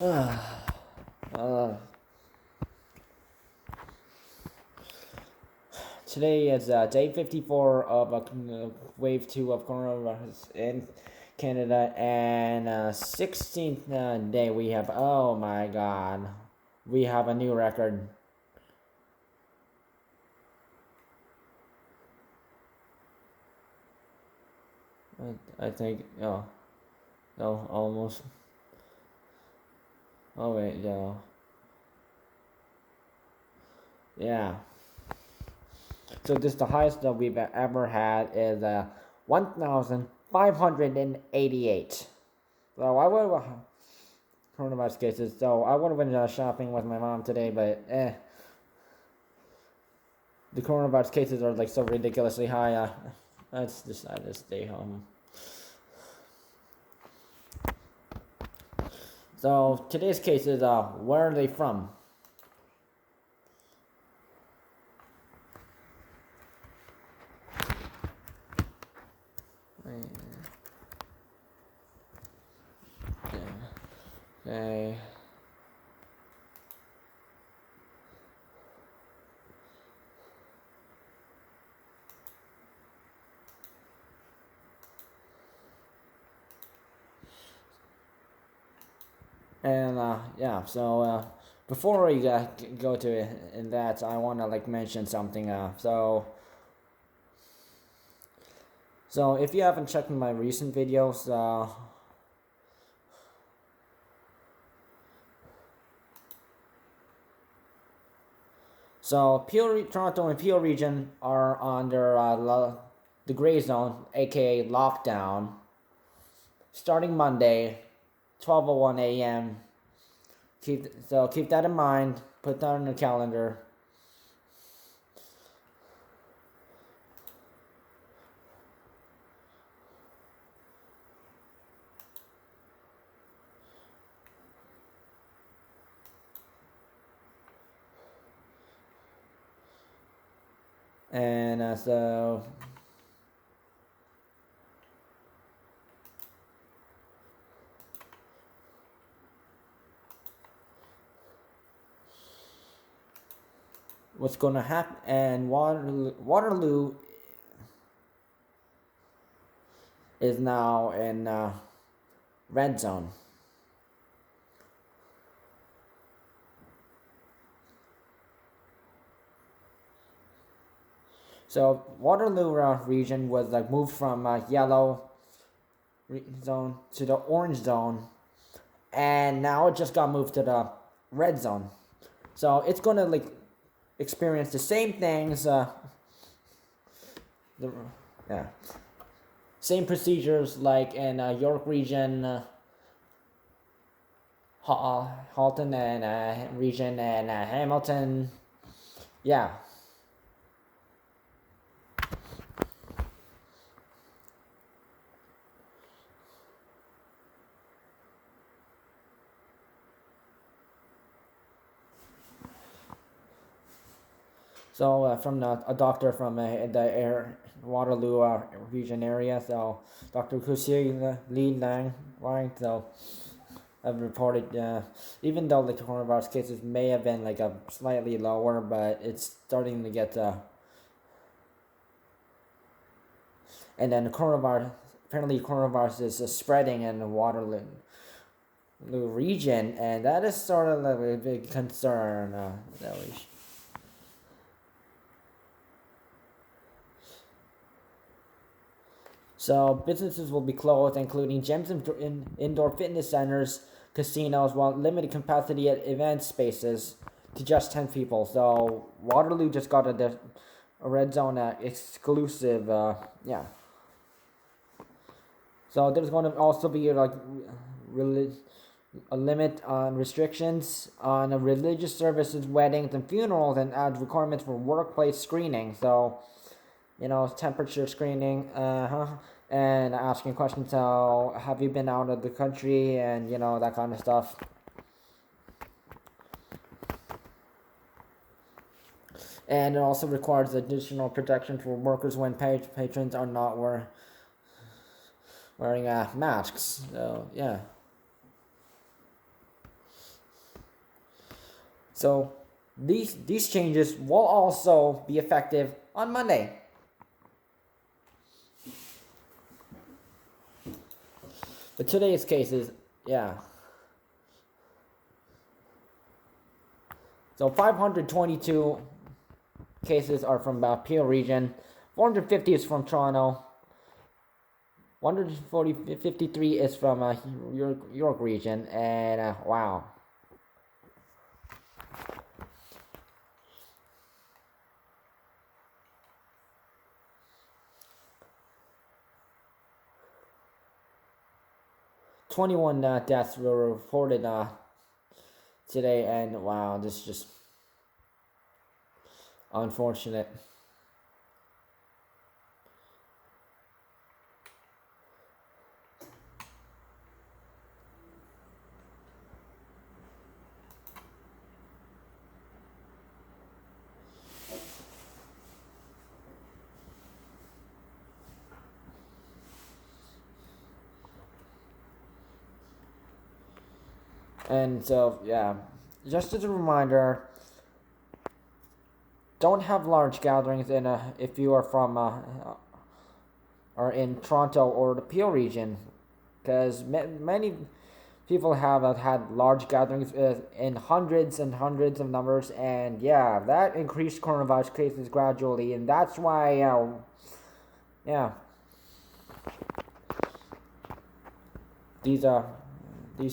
Uh, Today is day 54 of wave 2 of coronavirus in Canada, and 16th day we have, oh my god, we have a new record. I think, oh, no, almost. Oh wait, no. Yeah. So this the highest that we've ever had is 1,588. So I would coronavirus cases. So I would have been shopping with my mom today, but the coronavirus cases are like so ridiculously high. I just decided to stay home. So today's cases, where are they from? Okay. And yeah, so before we go to in that, I want to like mention something. So if you haven't checked my recent videos, so Toronto and Peel region are under the gray zone, aka lockdown, starting Monday, 12:01 a.m. Keep that in mind. Put that on your calendar. And so what's going to happen? And Waterloo is now in red zone. So Waterloo region was like moved from yellow zone to the orange zone, and now it just got moved to the red zone. So it's gonna like experience the same things. Yeah, same procedures like in York region, Halton and region, and Hamilton. Yeah. So from a doctor from the Waterloo region area, so Dr. Hsiu Wang, so I've reported, even though the coronavirus cases may have been like a slightly lower, but it's starting to get, and then the coronavirus, apparently coronavirus is spreading in the Waterloo region, and that is sort of like a big concern that we So businesses will be closed, including gyms and indoor fitness centers, casinos, while limited capacity at event spaces to just 10 people. So Waterloo just got a red zone exclusive. Yeah. So there's going to also be like a limit on restrictions on religious services, weddings, and funerals, and adds requirements for workplace screening. So, temperature screening, and asking questions. So, have you been out of the country, and that kind of stuff. And it also requires additional protection for workers when patrons are not wearing masks. So, yeah. So these changes will also be effective on Monday. But today's cases, yeah. So 522 cases are from Peel region, 450 is from Toronto, 153 is from York region, and wow. '21 deaths were reported today, and wow, this is just unfortunate. And so, yeah, just as a reminder, don't have large gatherings if you are from or in Toronto or the Peel region, because many people have had large gatherings in hundreds and hundreds of numbers, and yeah, that increased coronavirus cases gradually, and that's why, yeah, these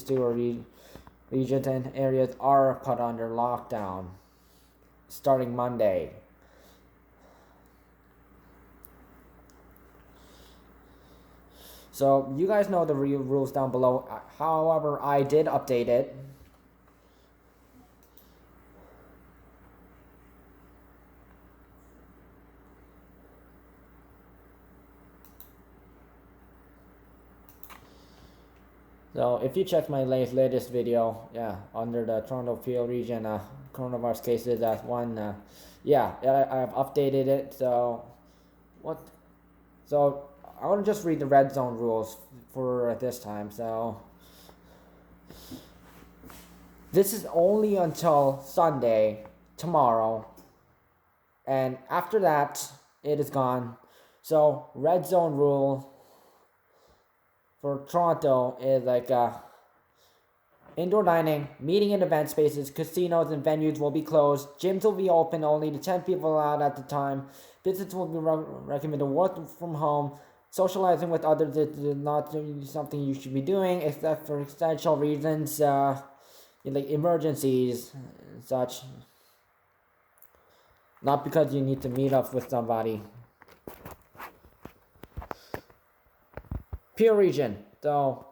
two regions and areas are put under lockdown starting Monday. So you guys know the rules down below. However, I did update it. So if you check my latest video, yeah, under the Toronto Peel region coronavirus cases, that's one. Yeah, I've updated it. So what? So I want to just read the red zone rules for this time. So this is only until Sunday, tomorrow, and after that it is gone. So red zone rule for Toronto is like indoor dining, meeting and event spaces, casinos and venues will be closed. Gyms will be open only to 10 people allowed at the time. Visits will be recommended to work from home. Socializing with others is not something you should be doing except for essential reasons, like emergencies and such. Not because you need to meet up with somebody. Peel region, though.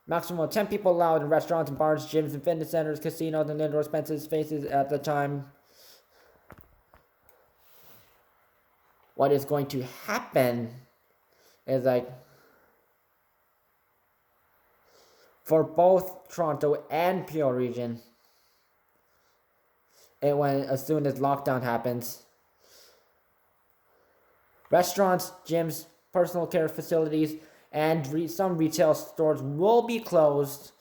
Maximum of 10 people allowed in restaurants and bars, gyms and fitness centers, casinos, and indoor spaces at the time. What is going to happen is like for both Toronto and Peel region, as soon as lockdown happens, restaurants, gyms, personal care facilities, and some retail stores will be closed.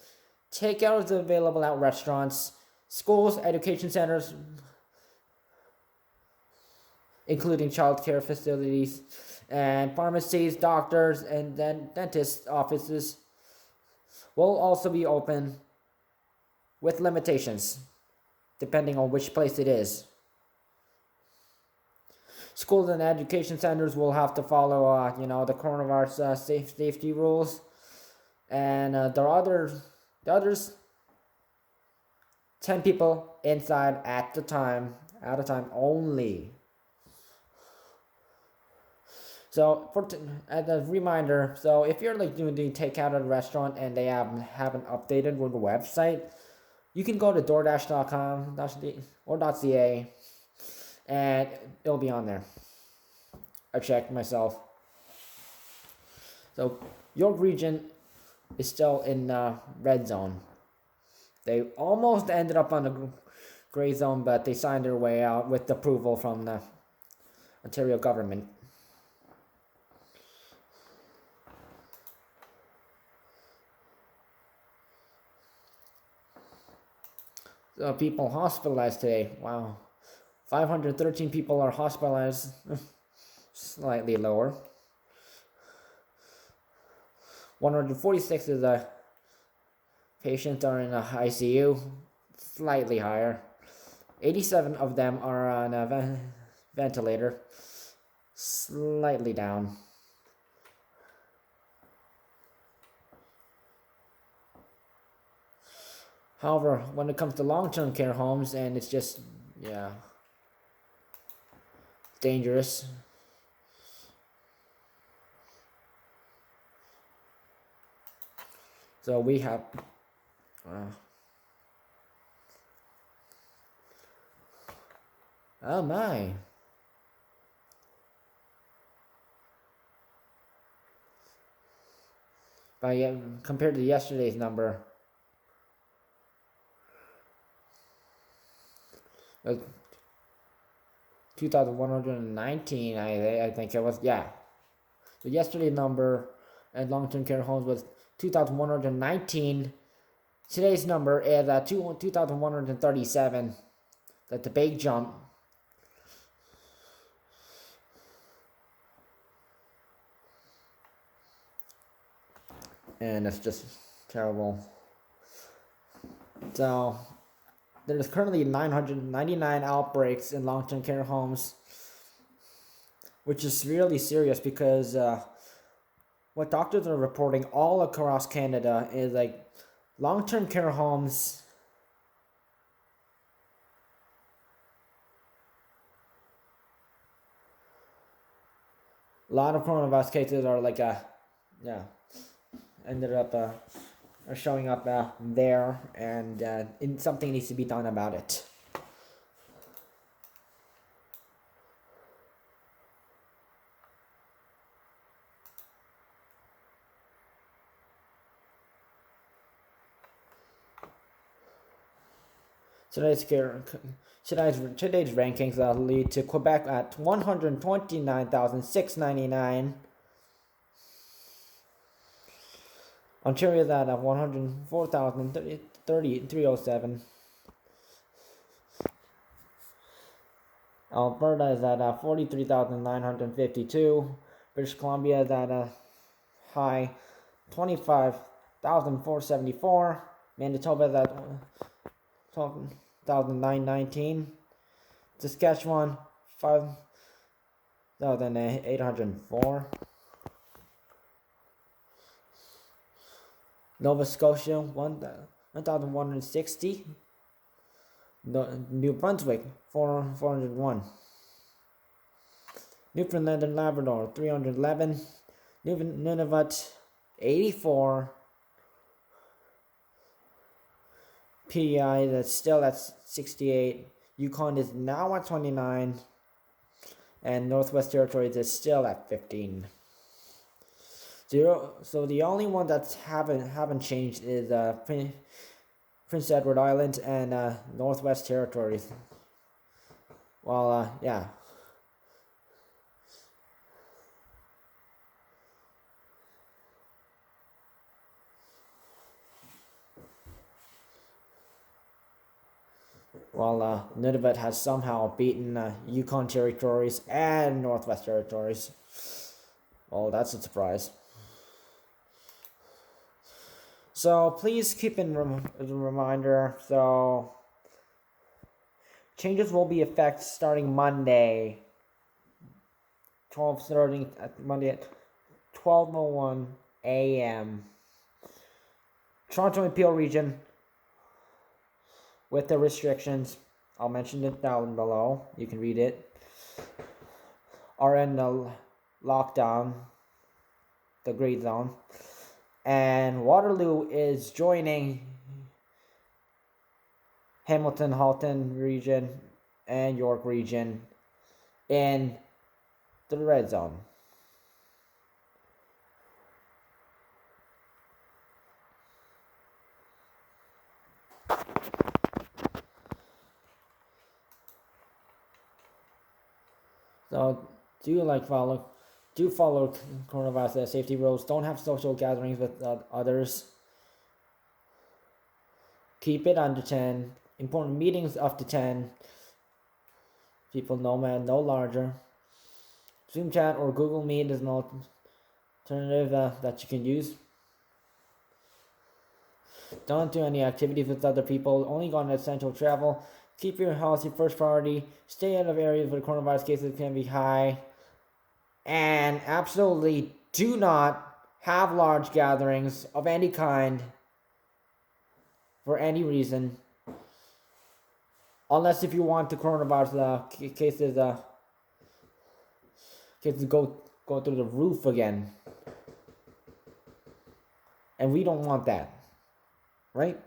Takeout is available at restaurants, schools, education centers, including child care facilities, and pharmacies, doctors, and then dentist offices will also be open with limitations, depending on which place it is. Schools and education centers will have to follow, the coronavirus safety rules, and the others, 10 people inside at a time only. So as a reminder, so if you're like doing takeout at a restaurant and they haven't updated with the website, you can go to DoorDash.com or .ca, and it'll be on there. I checked myself. So York region is still in red zone. They almost ended up on the gray zone, but they signed their way out with approval from the Ontario government. people hospitalized today. Wow. 513 people are hospitalized. Slightly lower. 146 of the patients are in a ICU. Slightly higher. 87 of them are on a ventilator. Slightly down. However, when it comes to long-term care homes, and it's just, yeah, dangerous. So we have, oh my. By compared to yesterday's number, 2,119, I think it was, yeah. So yesterday's number at long-term care homes was 2,119. Today's number is 2,137. That's a big jump. And it's just terrible. So there's currently 999 outbreaks in long-term care homes, which is really serious because what doctors are reporting all across Canada is like long-term care homes a lot of coronavirus cases are like ended up are showing up there, and something needs to be done about it. Today's rankings lead to Quebec at 129,699. Ontario is at 104,307. Alberta is at 43,952. British Columbia is at a high 25,474. Manitoba is at 12,919. Saskatchewan 5,804. Nova Scotia 1,160. New Brunswick 401. Newfoundland and Labrador 311. Nunavut 84. PEI that's still at 68. Yukon is now at 29. And Northwest Territories is still at 15. So the only one that haven't changed is Prince Edward Island and Northwest Territories. Well, yeah. Well, Nunavut has somehow beaten Yukon Territories and Northwest Territories. Well, that's a surprise. So please keep in as a reminder. So changes will be effective starting Monday. Monday at 12:01 a.m. Toronto and Peel region with the restrictions. I'll mention it down below. You can read it. Are in the lockdown, the green zone. And Waterloo is joining Hamilton, Halton region, and York region in the red zone. So do follow coronavirus safety rules. Don't have social gatherings with others. Keep it under 10. important meetings up to 10 people, no larger. Zoom chat or Google Meet is an alternative that you can use. Don't do any activities with other people. Only go on essential travel. Keep your health your first priority. Stay out of areas where coronavirus cases can be high. And absolutely do not have large gatherings of any kind for any reason. Unless if you want the coronavirus cases go through the roof again. And we don't want that. Right?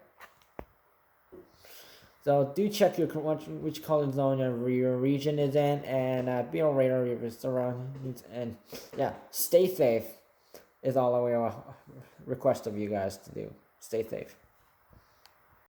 So do check which color zone your region is in, and be aware of your surroundings. And yeah, stay safe is all I will request of you guys to do. Stay safe.